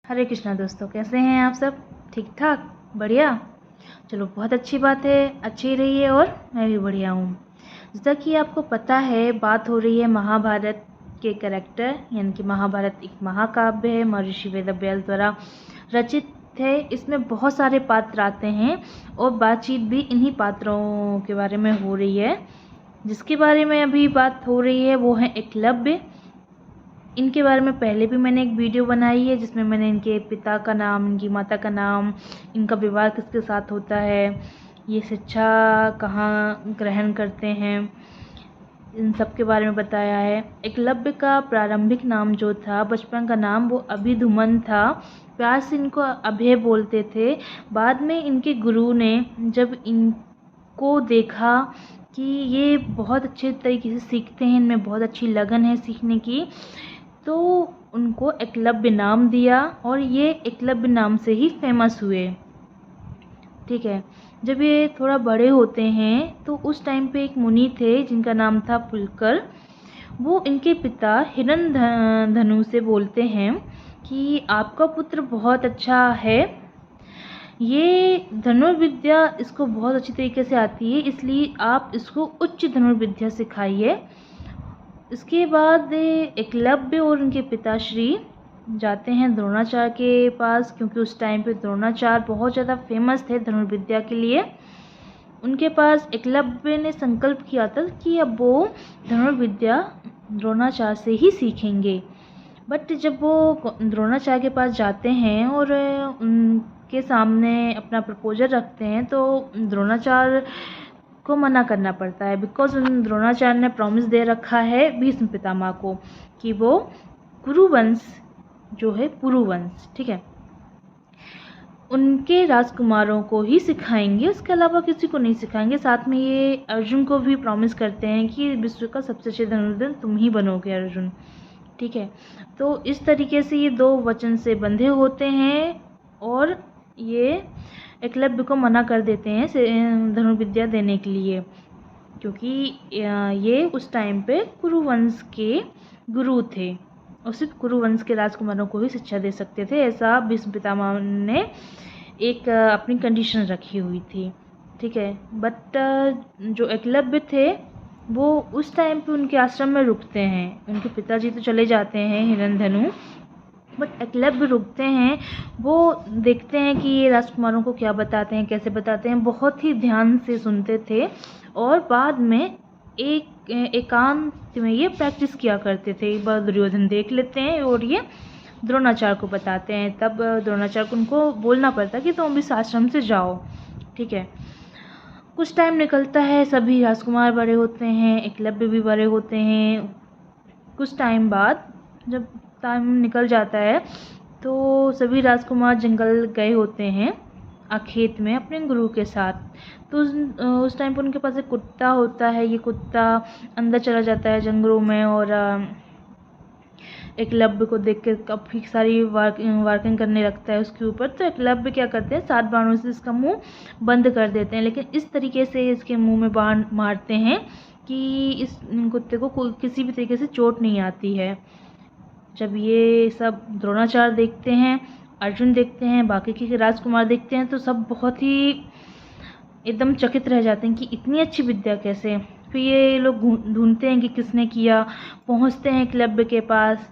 हरे कृष्णा दोस्तों, कैसे हैं आप सब? ठीक ठाक, बढ़िया। चलो, बहुत अच्छी बात है, अच्छी रहिए और मैं भी बढ़िया हूँ। जैसा कि आपको पता है, बात हो रही है महाभारत के कैरेक्टर, यानी कि महाभारत एक महाकाव्य है, महर्षि वेदव्यास द्वारा रचित है। इसमें बहुत सारे पात्र आते हैं और बातचीत भी इन्हीं पात्रों के बारे में हो रही है। जिसके बारे में अभी बात हो रही है वो है एकलव्य। इनके बारे में पहले भी मैंने एक वीडियो बनाई है जिसमें मैंने इनके पिता का नाम, इनकी माता का नाम, इनका विवाह किसके साथ होता है, ये शिक्षा कहाँ ग्रहण करते हैं, इन सब के बारे में बताया है। एकलव्य का प्रारंभिक नाम जो था, बचपन का नाम, वो अभिधुमन था। प्यार से इनको अभय बोलते थे। बाद में इनके गुरु ने जब इनको देखा कि ये बहुत अच्छे तरीके से सीखते हैं, इनमें बहुत अच्छी लगन है सीखने की, तो उनको एकलव्य नाम दिया और ये एकलव्य नाम से ही फेमस हुए। ठीक है। जब ये थोड़ा बड़े होते हैं तो उस टाइम पे एक मुनि थे जिनका नाम था पुलकर। वो इनके पिता हिरण्यधनु से बोलते हैं कि आपका पुत्र बहुत अच्छा है, ये धनुर्विद्या इसको बहुत अच्छी तरीके से आती है, इसलिए आप इसको उच्च धनुर्विद्या सिखाइए। इसके बाद एकलव्य और उनके पिताश्री जाते हैं द्रोणाचार्य के पास, क्योंकि उस टाइम पे द्रोणाचार्य बहुत ज़्यादा फेमस थे धनुर्विद्या के लिए। उनके पास एकलव्य ने संकल्प किया था कि अब वो धनुर्विद्या द्रोणाचार्य से ही सीखेंगे। बट जब वो द्रोणाचार्य के पास जाते हैं और उनके सामने अपना प्रपोजल रखते हैं तो द्रोणाचार्य को मना करना पड़ता है, बिकॉज उन द्रोणाचार्य ने प्रॉमिस दे रखा है भीष्म पितामह को कि वो कुरुवंश जो है, पुरुवंश, ठीक है, उनके राजकुमारों को ही सिखाएंगे, उसके अलावा किसी को नहीं सिखाएंगे। साथ में ये अर्जुन को भी प्रॉमिस करते हैं कि विश्व का सबसे अच्छे धनुर्धर तुम ही बनोगे अर्जुन। ठीक है। तो इस तरीके से ये दो वचन से बंधे होते हैं और ये एकलव्य को मना कर देते हैं धनुर्विद्या देने के लिए, क्योंकि ये उस टाइम पे कुरुवंश के गुरु थे और सिर्फ कुरुवंश के राजकुमारों को ही शिक्षा दे सकते थे। ऐसा भीष्म पितामह ने एक अपनी कंडीशन रखी हुई थी। ठीक है। बट जो एकलव्य थे वो उस टाइम पे उनके आश्रम में रुकते हैं। उनके पिताजी तो चले जाते हैं हिरण्यधनु, बट एकलव्य रुकते हैं। वो देखते हैं कि ये राजकुमारों को क्या बताते हैं, कैसे बताते हैं, बहुत ही ध्यान से सुनते थे और बाद में एकांत में ये प्रैक्टिस किया करते थे। एक बार दुर्योधन देख लेते हैं और ये द्रोणाचार्य को बताते हैं, तब द्रोणाचार्य को उनको बोलना पड़ता कि तुम इस आश्रम से जाओ। ठीक है। कुछ टाइम निकलता है, सभी राजकुमार बड़े होते हैं, एकलव्य भी बड़े होते हैं। कुछ टाइम बाद जब टाइम निकल जाता है तो सभी राजकुमार जंगल गए होते हैं खेत में अपने गुरु के साथ। तो उस टाइम पर उनके पास एक कुत्ता होता है। ये कुत्ता अंदर चला जाता है जंगलों में और एकलव्य को देख के काफ़ी सारी वार्किंग करने लगता है उसके ऊपर। तो एकलव्य क्या करते हैं, 7 बाणों से इसका मुंह बंद कर देते हैं, लेकिन इस तरीके से इसके मुंह में बाण मारते हैं कि इस कुत्ते को किसी भी तरीके से चोट नहीं आती है। जब ये सब द्रोणाचार्य देखते हैं, अर्जुन देखते हैं, बाकी के राजकुमार देखते हैं, तो सब बहुत ही एकदम चकित रह जाते हैं कि इतनी अच्छी विद्या कैसे। फिर ये लोग ढूंढते हैं कि किसने किया, पहुंचते हैं एकलव्य के पास।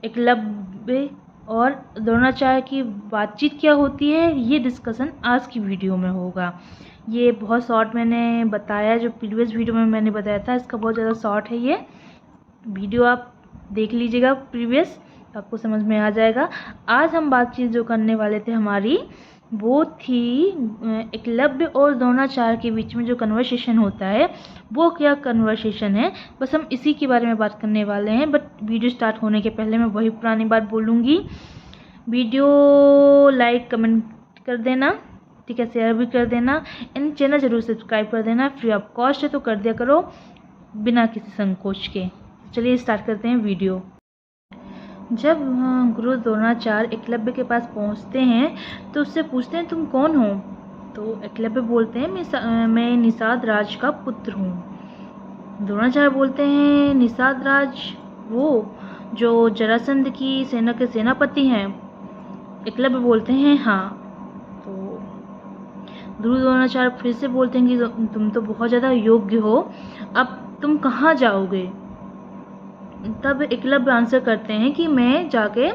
एकलव्य और द्रोणाचार्य की बातचीत क्या होती है, ये डिस्कशन आज की वीडियो में होगा। ये बहुत शॉर्ट मैंने बताया, जो प्रीवियस वीडियो में मैंने बताया था इसका बहुत ज़्यादा शॉर्ट है। ये वीडियो आप देख लीजिएगा प्रीवियस, तो आपको समझ में आ जाएगा। आज हम बातचीत जो करने वाले थे हमारी, वो थी एकलव्य और द्रोणाचार्य के बीच में जो कन्वर्सेशन होता है, वो क्या कन्वर्सेशन है, बस हम इसी के बारे में बात करने वाले हैं। बट वीडियो स्टार्ट होने के पहले मैं वही पुरानी बात बोलूँगी, वीडियो लाइक कमेंट कर देना, ठीक है, शेयर भी कर देना, एंड चैनल ज़रूर सब्सक्राइब कर देना। फ्री ऑफ कॉस्ट है तो कर दिया करो बिना किसी संकोच के। चलिए स्टार्ट करते हैं वीडियो। जब गुरु द्रोणाचार्य एकलव्य के पास पहुंचते हैं तो उससे पूछते हैं तुम कौन हो। तो एकलव्य बोलते हैं मैं निषाद राज का पुत्र हूँ। द्रोणाचार्य बोलते हैं निषाद राज वो जो जरासंध की सेना के सेनापति हैं। एकलव्य बोलते हैं हाँ। तो ध्रुव द्रोणाचार्य फिर से बोलते हैं कि तुम तो बहुत ज़्यादा योग्य हो, अब तुम कहाँ जाओगे। तब एकलव्य आंसर करते हैं कि मैं जाके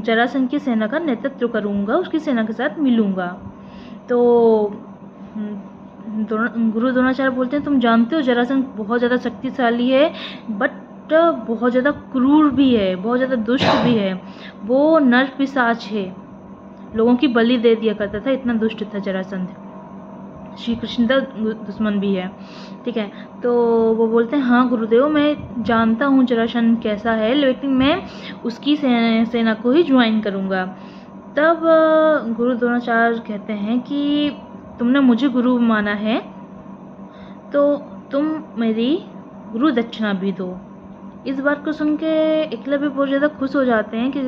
जरासंध की सेना का नेतृत्व करूँगा, उसकी सेना के साथ मिलूँगा। तो गुरु द्रोणाचार्य बोलते हैं तुम जानते हो जरासंध बहुत ज़्यादा शक्तिशाली है, बट बहुत ज़्यादा क्रूर भी है, बहुत ज़्यादा दुष्ट भी है। वो नर पिशाच है, लोगों की बलि दे दिया करता था, इतना दुष्ट था जरासंध। श्री कृष्ण का दुश्मन भी है, ठीक है। तो वो बोलते हैं हाँ गुरुदेव, मैं जानता हूँ जरासंध कैसा है, लेकिन मैं उसकी सेना को ही ज्वाइन करूँगा। तब गुरु द्रोणाचार्य कहते हैं कि तुमने मुझे गुरु माना है तो तुम मेरी गुरु दक्षिणा भी दो। इस बात को सुन के एकलव्य बहुत ज़्यादा खुश हो जाते हैं कि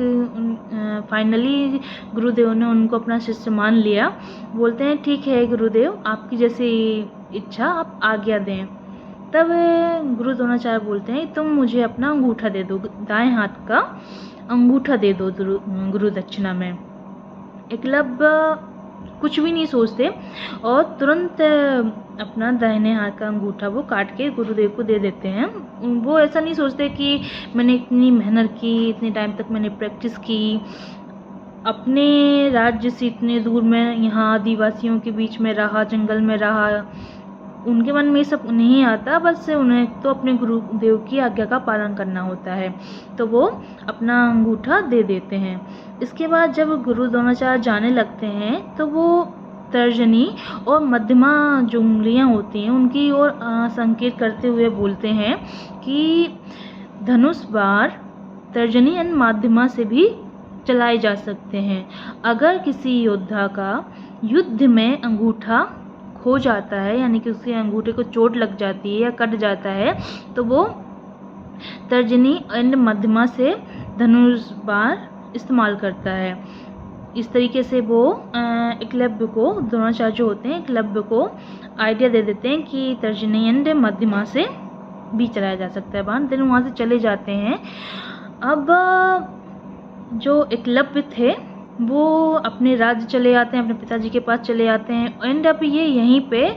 फाइनली गुरुदेव ने उनको अपना शिष्य मान लिया। बोलते हैं ठीक है गुरुदेव, आपकी जैसी इच्छा, आप आज्ञा दें। तब गुरु द्रोणाचार्य बोलते हैं तुम मुझे अपना अंगूठा दे दो, दाएं हाथ का अंगूठा दे दो गुरु दक्षिणा में। एकलव्य कुछ भी नहीं सोचते और तुरंत अपना दाहिने हाथ का अंगूठा वो काट के गुरुदेव को दे देते हैं। वो ऐसा नहीं सोचते कि मैंने इतनी मेहनत की, इतने टाइम तक मैंने प्रैक्टिस की, अपने राज्य से इतने दूर में यहाँ आदिवासियों के बीच में रहा, जंगल में रहा, उनके मन में ये सब नहीं आता। बस उन्हें तो अपने गुरुदेव की आज्ञा का पालन करना होता है, तो वो अपना अंगूठा दे देते हैं। इसके बाद जब गुरु द्रोणाचार्य जाने लगते हैं तो वो तर्जनी और मध्यमा जो उंगलियां होती हैं उनकी ओर संकेत करते हुए बोलते हैं कि धनुष बाण तर्जनी एंड मध्यमा से भी चलाए जा सकते हैं। अगर किसी योद्धा का युद्ध में अंगूठा खो जाता है, यानी कि उसके अंगूठे को चोट लग जाती है या कट जाता है, तो वो तर्जनी एंड मध्यमा से धनुष बाण इस्तेमाल करता है। इस तरीके से वो एकलव्य को, द्रोणाचार्य जो होते हैं एकलव्य को आइडिया दे देते हैं कि तर्जनी एंड मध्यमा से भी चलाया जा सकता है बाण। देन वहाँ से चले जाते हैं। अब जो एकलव्य थे वो अपने राज्य चले आते हैं, अपने पिताजी के पास चले आते हैं। एंड अब ये यहीं पे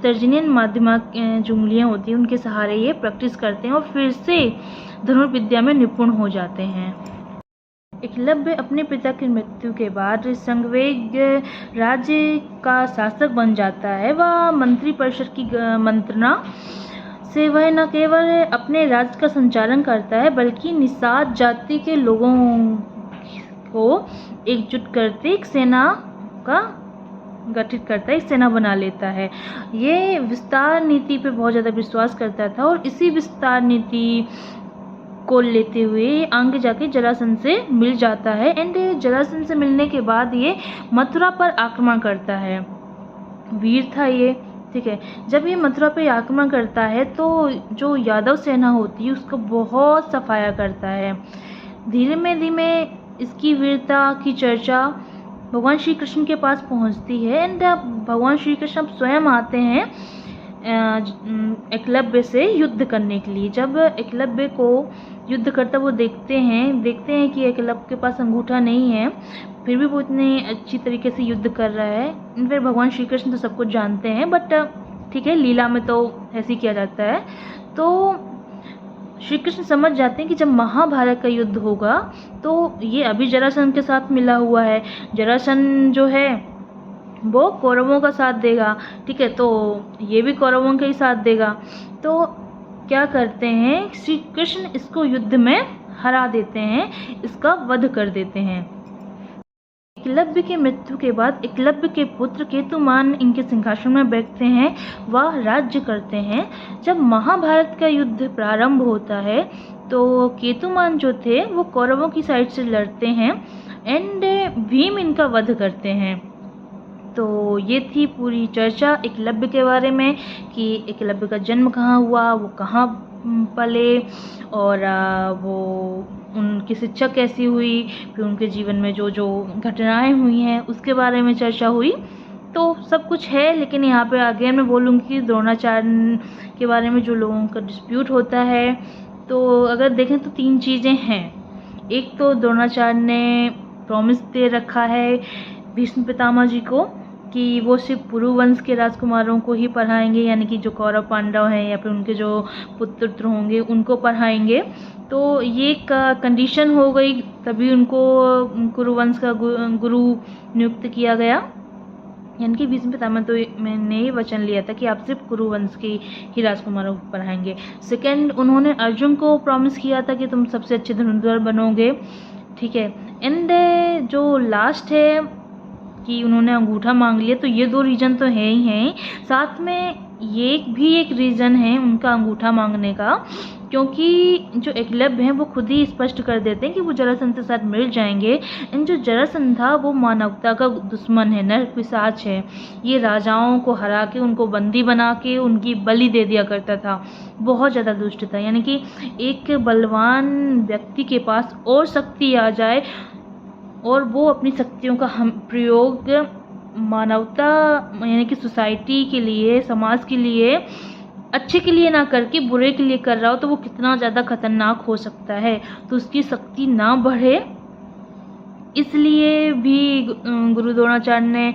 तर्जनी एंड मध्यमा जो उंगलियाँ होती हैं उनके सहारे ये प्रैक्टिस करते हैं और फिर से धनुर्विद्या में निपुण हो जाते हैं। एकलव्य अपने पिता की मृत्यु के बाद संगवेग राज्य का शासक बन जाता है। वह मंत्रिपरिषद की मंत्रणा से वह न केवल अपने राज्य का संचालन करता है बल्कि निषाद जाति के लोगों को एकजुट करते एक सेना का गठित करता है, एक सेना बना लेता है। ये विस्तार नीति पे बहुत ज़्यादा विश्वास करता था और इसी विस्तार नीति को लेते हुए आगे जाके जरासंध से मिल जाता है। एंड जरासंध से मिलने के बाद ये मथुरा पर आक्रमण करता है। वीर था ये, ठीक है। जब ये मथुरा पे आक्रमण करता है तो जो यादव सेना होती है उसको बहुत सफाया करता है। धीमे धीमे इसकी वीरता की चर्चा भगवान श्री कृष्ण के पास पहुंचती है। एंड भगवान श्री कृष्ण अब स्वयं आते हैं एकलव्य से युद्ध करने के लिए। जब एकलव्य को युद्ध करता वो देखते हैं कि एकलव्य के पास अंगूठा नहीं है, फिर भी वो इतने अच्छी तरीके से युद्ध कर रहा है। फिर भगवान श्री कृष्ण तो सब कुछ जानते हैं, बट ठीक है, लीला में तो ऐसे ही किया जाता है। तो श्री कृष्ण समझ जाते हैं कि जब महाभारत का युद्ध होगा तो ये अभी जरासंध के साथ मिला हुआ है, जरासंध जो है वो कौरवों का साथ देगा, ठीक है, तो ये भी कौरवों का ही साथ देगा। तो क्या करते हैं, श्री कृष्ण इसको युद्ध में हरा देते हैं, इसका वध कर देते हैं। एकलव्य की मृत्यु के बाद एकलव्य के पुत्र केतुमान इनके सिंहासन में बैठते हैं, वह राज्य करते हैं। जब महाभारत का युद्ध प्रारंभ होता है तो केतुमान जो थे वो कौरवों की साइड से लड़ते हैं एंड भीम इनका वध करते हैं। तो ये थी पूरी चर्चा एकलव्य के बारे में कि एकलव्य का जन्म कहाँ हुआ, वो कहाँ पले और वो उनकी शिक्षा कैसी हुई, फिर उनके जीवन में जो जो घटनाएं हुई हैं उसके बारे में चर्चा हुई। तो सब कुछ है, लेकिन यहाँ पे आगे मैं बोलूँगी कि द्रोणाचार्य के बारे में जो लोगों का डिस्प्यूट होता है। तो अगर देखें तो 3 चीज़ें हैं। एक तो द्रोणाचार्य ने प्रॉमिस दे रखा है भीष्म पितामह जी को कि वो सिर्फ पुरु वंश के राजकुमारों को ही पढ़ाएंगे, यानी कि जो कौरव पांडव हैं या फिर उनके जो पुत्र होंगे उनको पढ़ाएंगे। तो ये एक कंडीशन हो गई, तभी उनको कुरु वंश का गुरु नियुक्त किया गया। यानी कि भीष्म पितामह तो मैंने ये वचन लिया था कि आप सिर्फ कुरु वंश के ही राजकुमारों को पढ़ाएंगे। सेकंड, उन्होंने अर्जुन को प्रॉमिस किया था कि तुम सबसे अच्छे धनुर्धर बनोगे, ठीक है। एंड जो लास्ट है कि उन्होंने अंगूठा मांग लिया, तो ये 2 रीज़न तो है ही हैं। साथ में ये भी एक रीज़न है उनका अंगूठा मांगने का, क्योंकि जो एकलव्य हैं वो खुद ही स्पष्ट कर देते हैं कि वो जरासंध के साथ मिल जाएंगे। एंड जो जरासंध था वो मानवता का दुश्मन है, नर पिशाच है। ये राजाओं को हरा के उनको बंदी बना के उनकी बलि दे दिया करता था, बहुत ज़्यादा दुष्ट था। यानी कि एक बलवान व्यक्ति के पास और शक्ति आ जाए और वो अपनी शक्तियों का प्रयोग मानवता यानी कि सोसाइटी के लिए, समाज के लिए, अच्छे के लिए ना करके बुरे के लिए कर रहा हो, तो वो कितना ज़्यादा खतरनाक हो सकता है। तो उसकी शक्ति ना बढ़े, इसलिए भी गुरु द्रोणाचार्य ने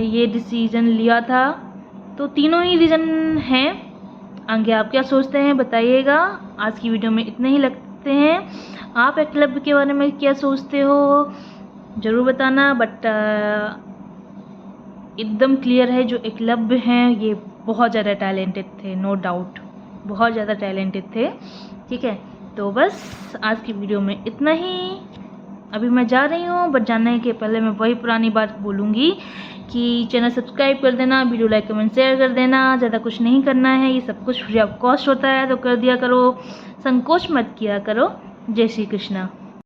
ये डिसीजन लिया था। तो तीनों ही रीज़न हैं। आगे आप क्या सोचते हैं बताइएगा। आज की वीडियो में इतने ही लगते हैं। आप एकलव्य के बारे में क्या सोचते हो ज़रूर बताना। बट एकदम क्लियर है, जो एकलव्य हैं ये बहुत ज़्यादा टैलेंटेड थे, नो डाउट, बहुत ज़्यादा टैलेंटेड थे, ठीक है। तो बस आज की वीडियो में इतना ही। अभी मैं जा रही हूँ, बट जाने के पहले मैं वही पुरानी बात बोलूँगी कि चैनल सब्सक्राइब कर देना, वीडियो लाइक कमेंट शेयर कर देना। ज़्यादा कुछ नहीं करना है, ये सब कुछ फ्री ऑफ कॉस्ट होता है, तो कर दिया करो, संकोच मत किया करो। जय श्री कृष्णा।